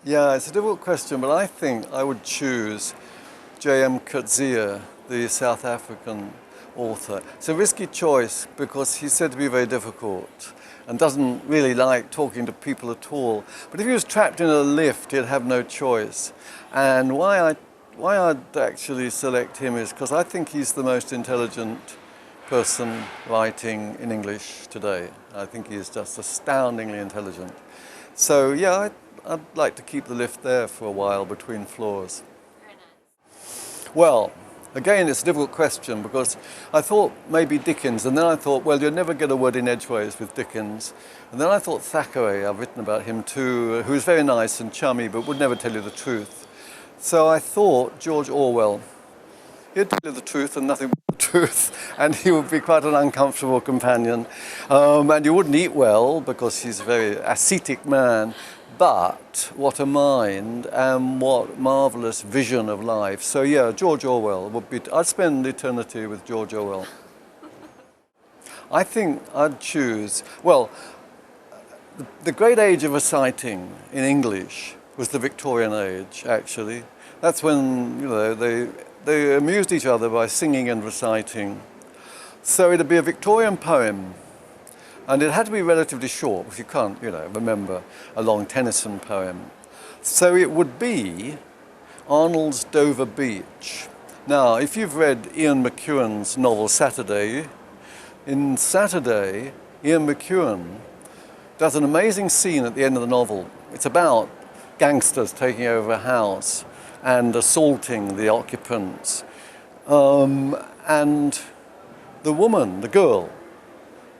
Yeah, it's a difficult question, but I think I would choose J.M. Coetzee, the South African author. It's a risky choice because he's said to be very difficult and doesn't really like talking to people at all. But if he was trapped in a lift, he'd have no choice. And why I'd actually select him is because I think he's the most intelligent person writing in English today. I think he is just astoundingly intelligent. So yeah, I'd like to keep the lift there for a while between floors. Very nice. Well, again, it's a difficult question because I thought maybe Dickens, and then I thought, well, you'll never get a word in edgeways with Dickens. And then I thought Thackeray, I've written about him too, who's very nice and chummy but would never tell you the truth. So I thought George Orwell. He'd tell you the truth and nothing but the truth, and he would be quite an uncomfortable companion. And you wouldn't eat well because he's a very ascetic man, but what a mind and what marvellous vision of life. So yeah, George Orwell would be, I'd spend eternity with George Orwell. I think I'd choose, well, the great age of reciting in English was the Victorian age, actually. That's when, they amused each other by singing and reciting. So it'd be a Victorian poem, and it had to be relatively short, because you can't, remember a long Tennyson poem. So it would be Arnold's Dover Beach. Now, if you've read Ian McEwan's novel Saturday, in Saturday, Ian McEwan does an amazing scene at the end of the novel. It's about gangsters taking over a house and assaulting the occupants. And the woman, the girl,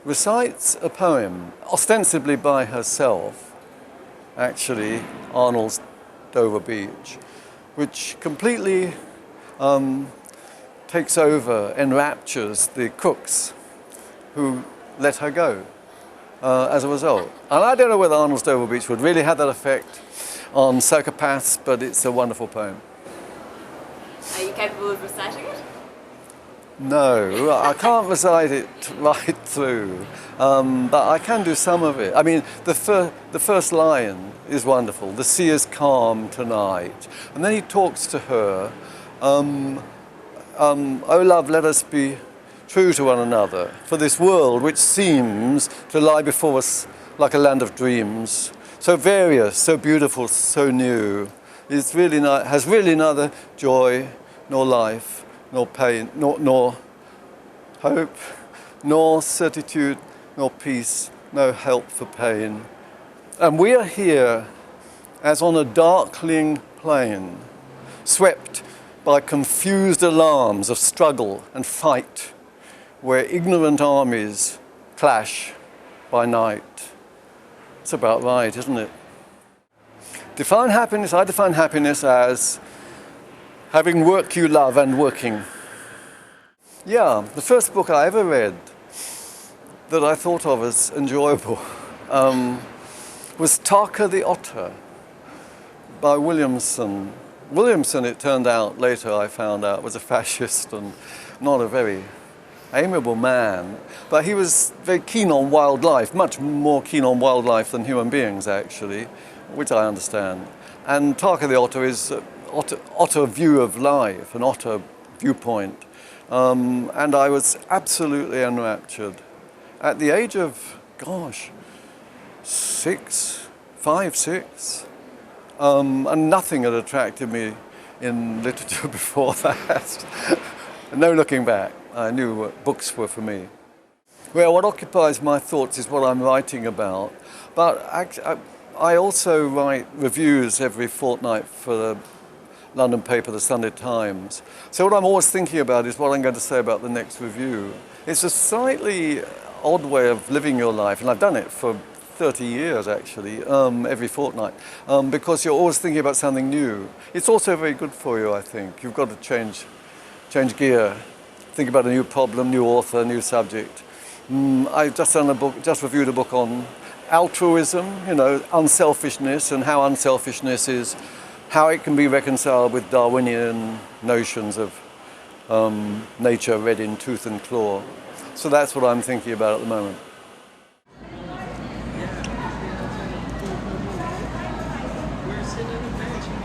recites a poem, ostensibly by herself, actually, Arnold's Dover Beach, which completely takes over, enraptures the cooks who let her go as a result. And I don't know whether Arnold's Dover Beach would really have that effect on psychopaths, but it's a wonderful poem. Are you capable of reciting it? No, I can't recite it right through, but I can do some of it. I mean, the first line is wonderful. The sea is calm tonight. And then he talks to her, oh love, let us be true to one another, for this world which seems to lie before us like a land of dreams, so various, so beautiful, so new, is really has really neither joy, nor life, nor pain, nor hope, nor certitude, nor peace, no help for pain. And we are here as on a darkling plain, swept by confused alarms of struggle and fight, where ignorant armies clash by night. It's about right, isn't it? Define happiness, I define happiness as having work you love and working. Yeah, the first book I ever read that I thought of as enjoyable was Tarka the Otter by Williamson. Williamson, it turned out, later I found out, was a fascist and not a very amiable man, but he was very keen on wildlife, much more keen on wildlife than human beings, actually, which I understand. And Tarka the Otter is an otter view of life, an otter viewpoint. And I was absolutely enraptured. At the age of, five, six, and nothing had attracted me in literature before that. No looking back. I knew what books were for me. Well, what occupies my thoughts is what I'm writing about, but I also write reviews every fortnight for the London paper, the Sunday Times. So what I'm always thinking about is what I'm going to say about the next review. It's a slightly odd way of living your life, and I've done it for 30 years actually, every fortnight, because you're always thinking about something new. It's also very good for you, I think. You've got to change gear. Think about a new problem, new author, new subject. I've just reviewed a book on altruism, unselfishness, and how unselfishness is, how it can be reconciled with Darwinian notions of nature read in tooth and claw. So that's what I'm thinking about at the moment. can imagine.